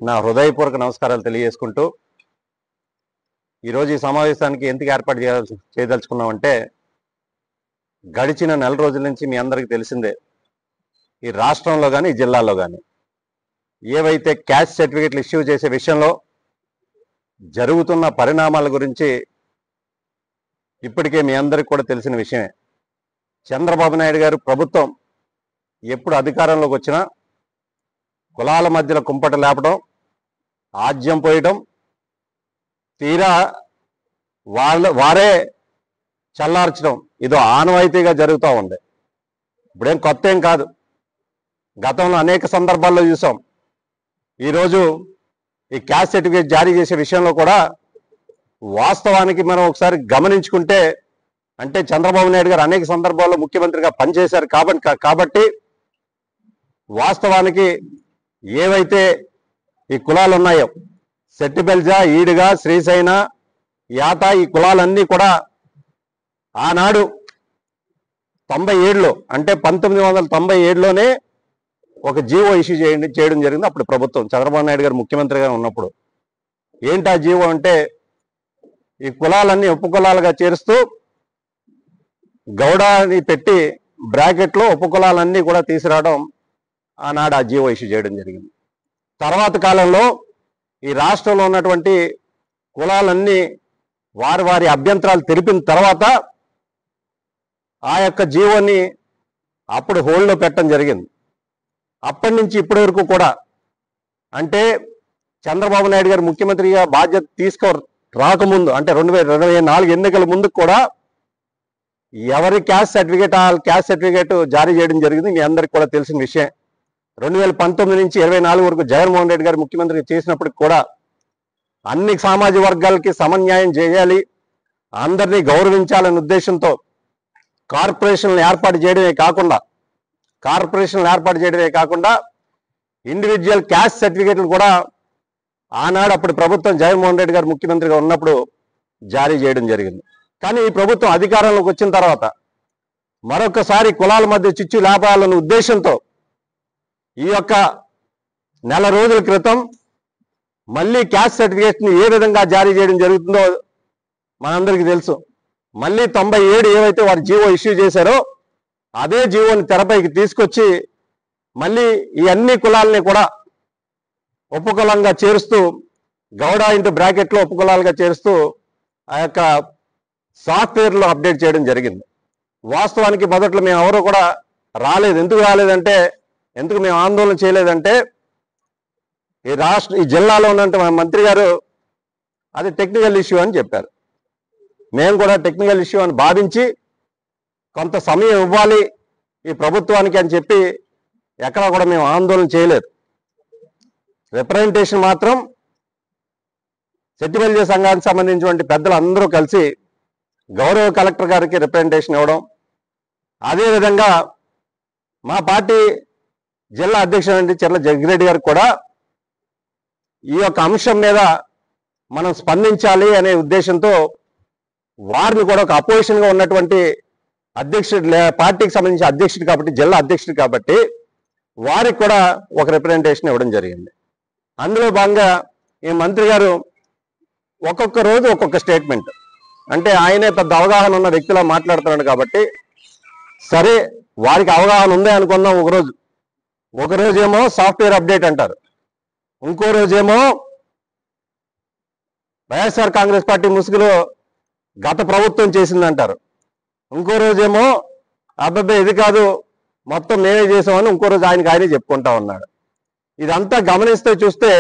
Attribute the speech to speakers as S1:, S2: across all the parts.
S1: నా హృదయపూర్వక నమస్కారాలు తెలియజేసుకుంటూ ఈరోజు ఈ సమావేశానికి ఎందుకు ఏర్పాటు చేయదలుచుకున్నామంటే గడిచిన నెల రోజుల నుంచి మీ అందరికీ తెలిసిందే ఈ రాష్ట్రంలో కానీ ఈ జిల్లాలో కానీ ఏవైతే క్యాస్ట్ సర్టిఫికెట్లు ఇష్యూ చేసే విషయంలో జరుగుతున్న పరిణామాల గురించి ఇప్పటికే మీ అందరికీ కూడా తెలిసిన విషయమే. చంద్రబాబు నాయుడు గారు ప్రభుత్వం ఎప్పుడు అధికారంలోకి వచ్చినా కులాల మధ్యలో కుంపట లేపడం, ఆజ్యం పోయడం, తీరా వారే చల్లార్చడం ఇదో ఆనవాయితీగా జరుగుతూ ఉంది. ఇప్పుడేం కొత్త ఏం కాదు, గతంలో అనేక సందర్భాల్లో చూసాం. ఈరోజు ఈ క్యాస్ట్ సర్టిఫికేట్ జారీ చేసే విషయంలో కూడా వాస్తవానికి మనం ఒకసారి గమనించుకుంటే, అంటే చంద్రబాబు నాయుడు గారు అనేక సందర్భాల్లో ముఖ్యమంత్రిగా పనిచేశారు కాబట్టి వాస్తవానికి ఏవైతే ఈ కులాలు ఉన్నాయో సెట్టిబెల్జ, ఈడుగ, శ్రీశైన, యాత, ఈ కులాలన్నీ కూడా ఆనాడు 97లో అంటే 1997లోనే ఒక జీవో ఇష్యూ చేయడం జరిగింది. అప్పుడు ప్రభుత్వం చంద్రబాబు నాయుడు గారు ముఖ్యమంత్రిగా ఉన్నప్పుడు. ఏంటి ఆ జీవో అంటే, ఈ కులాలన్నీ ఉపకులాలుగా చేరుస్తూ గౌడాని పెట్టి బ్రాకెట్లో ఉపకులాలన్నీ కూడా తీసుకురావడం ఆనాడు ఆ జీవో ఇష్యూ చేయడం జరిగింది. తర్వాత కాలంలో ఈ రాష్ట్రంలో ఉన్నటువంటి కులాలన్నీ వారి అభ్యంతరాలు తెలిపిన తర్వాత ఆ యొక్క జీవోని అప్పుడు హోల్డ్లో పెట్టడం జరిగింది. అప్పటి నుంచి ఇప్పటి వరకు కూడా, అంటే చంద్రబాబు నాయుడు గారు ముఖ్యమంత్రిగా బాధ్యత రాకముందు, అంటే 2024 ఎన్నికల ముందు కూడా ఎవరి క్యాస్ట్ సర్టిఫికేట్ జారీ చేయడం జరిగింది. మీ అందరికి కూడా తెలిసిన విషయం. 2019 నుంచి 24 వరకు జగన్మోహన్ రెడ్డి గారు ముఖ్యమంత్రి చేసినప్పటికి కూడా అన్ని సామాజిక వర్గాలకి సమన్యాయం చేయాలి, అందరినీ గౌరవించాలనే ఉద్దేశంతో కార్పొరేషన్లు ఏర్పాటు చేయడమే కాకుండా ఇండివిజువల్ క్యాస్ట్ సర్టిఫికేట్లు కూడా ఆనాడు అప్పుడు ప్రభుత్వం జగన్మోహన్ రెడ్డి గారు ముఖ్యమంత్రిగా ఉన్నప్పుడు జారీ చేయడం జరిగింది. కానీ ఈ ప్రభుత్వం అధికారంలోకి వచ్చిన తర్వాత మరొకసారి కులాల మధ్య చిచ్చు లేపాలనే ఉద్దేశంతో ఈ యొక్క నెల రోజుల క్రితం మళ్ళీ క్యాస్ట్ సర్టిఫికేట్ని ఏ విధంగా జారీ చేయడం జరుగుతుందో మనందరికీ తెలుసు. మళ్ళీ 97 ఏవైతే వారు జీవో ఇష్యూ చేశారో అదే జీవోని తెరపైకి తీసుకొచ్చి మళ్ళీ ఈ అన్ని కులాలని కూడా ఉపకులంగా చేరుస్తూ, గౌడ ఇంటూ బ్రాకెట్లో ఉపకులాలుగా చేరుస్తూ ఆ యొక్క సాఫ్ట్వేర్లో అప్డేట్ చేయడం జరిగింది. వాస్తవానికి మొదట్లో మేము ఎవరో కూడా రాలేదు. ఎందుకు రాలేదంటే, ఎందుకు మేము ఆందోళన చేయలేదంటే, ఈ జిల్లాలో ఉన్న మంత్రి గారు అది టెక్నికల్ ఇష్యూ అని చెప్పారు. మేము కూడా టెక్నికల్ ఇష్యూ అని భావించి కొంత సమయం ఇవ్వాలి ఈ ప్రభుత్వానికి అని చెప్పి ఎక్కడా కూడా మేము ఆందోళన చేయలేదు. రిప్రజెంటేషన్ మాత్రం సెట్టిబెల్జ సంఘానికి సంబంధించినటువంటి పెద్దలు అందరూ కలిసి గౌరవ కలెక్టర్ గారికి రిప్రజెంటేషన్ ఇవ్వడం, అదేవిధంగా మా పార్టీ జిల్లా అధ్యక్షుడు చెర్ల జగ్గిరెడ్డి గారికి కూడా ఈ యొక్క అంశం మీద మనం స్పందించాలి అనే ఉద్దేశంతో వారిని కూడా ఒక అపోజిషన్గా ఉన్నటువంటి అధ్యక్షుడు, పార్టీకి సంబంధించిన అధ్యక్షుడు కాబట్టి, జిల్లా అధ్యక్షుడు కాబట్టి వారికి కూడా ఒక రిప్రజెంటేషన్ ఇవ్వడం జరిగింది. అందులో భాగంగా ఈ మంత్రి గారు ఒక్కొక్క రోజు ఒక్కొక్క స్టేట్మెంట్, అంటే ఆయనే పెద్ద అవగాహన ఉన్న వ్యక్తిలా మాట్లాడుతున్నాడు కాబట్టి సరే వారికి అవగాహన ఉందే అనుకుందాం. ఒకరోజేమో సాఫ్ట్వేర్ అప్డేట్ అంటారు, ఇంకో రోజేమో వైఎస్ఆర్ కాంగ్రెస్ పార్టీ ముసుగులో గత ప్రభుత్వం చేసిందంటారు, ఇంకో రోజేమో అబ్బాయి ఇది కాదు మొత్తం మేమే చేసామని ఇంకో రోజు ఆయనే చెప్పుకుంటా ఉన్నాడు. ఇదంతా గమనిస్తే చూస్తే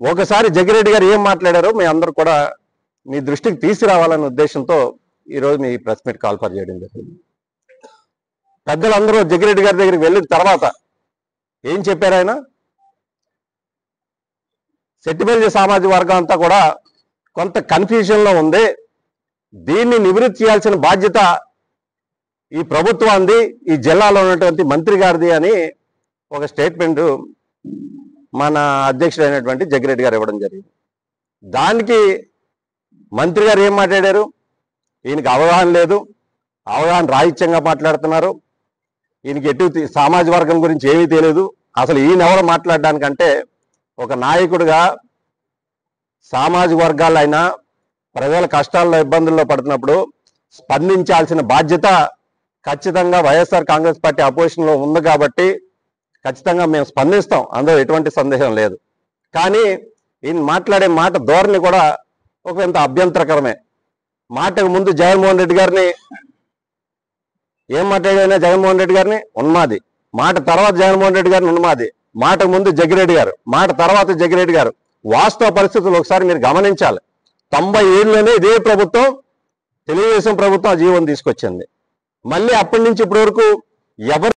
S1: ఒకసారి జగ్గిరెడ్డి గారు ఏం మాట్లాడారో మీ అందరూ కూడా మీ దృష్టికి తీసుకురావాలనే ఉద్దేశంతో ఈరోజు మీ ప్రెస్ మీట్ కాల్ఫర్ చేయడం జరిగింది. పెద్దలందరూ జగ్గిరెడ్డి గారి దగ్గరికి వెళ్ళిన తర్వాత ఏం చెప్పారు ఆయన? సెట్టిబెల్జ సామాజిక వర్గం అంతా కూడా కొంత కన్ఫ్యూజన్లో ఉంది, దీన్ని నివృత్తి చేయాల్సిన బాధ్యత ఈ ప్రభుత్వాన్ని, ఈ జిల్లాలో ఉన్నటువంటి మంత్రి గారిది అని ఒక స్టేట్మెంట్ మన అధ్యక్షుడైనటువంటి జగ్గిరెడ్డి గారు ఇవ్వడం జరిగింది. దానికి మంత్రి గారు ఏం మాట్లాడారు? ఈయనకి అవగాహన లేదు, అవగాహన రాహిత్యంగా మాట్లాడుతున్నారు, ఈయనకి ఎటు సామాజిక వర్గం గురించి ఏమీ తెలియదు, అసలు ఈయన ఎవరు మాట్లాడడానికంటే ఒక నాయకుడిగా సామాజిక వర్గాలైనా ప్రజల కష్టాల్లో ఇబ్బందుల్లో పడుతున్నప్పుడు స్పందించాల్సిన బాధ్యత ఖచ్చితంగా వైఎస్ఆర్ కాంగ్రెస్ పార్టీ అపోజిషన్లో ఉంది కాబట్టి ఖచ్చితంగా మేము స్పందిస్తాం, అందులో ఎటువంటి సందేహం లేదు. కానీ ఈయన మాట్లాడే మాట ధోరణి కూడా ఒక ఇంత అభ్యంతరకరమే. మాటకు ముందు జగన్మోహన్ రెడ్డి గారిని ఏం మాట్లాడినా జగన్మోహన్ రెడ్డి గారిని ఉన్మాది, మాట తర్వాత జగన్మోహన్ రెడ్డి గారిని ఉన్మాది, మాటకు ముందు జగ్గిరెడ్డి గారు, మాట తర్వాత జగ్గిరెడ్డి గారు. వాస్తవ పరిస్థితులు ఒకసారి మీరు గమనించాలి. 97లోనే ఇదే ప్రభుత్వం, తెలుగుదేశం ప్రభుత్వం ఆ జీవోని తీసుకొచ్చింది. మళ్ళీ అప్పటి నుంచి ఇప్పటి వరకు ఎవరు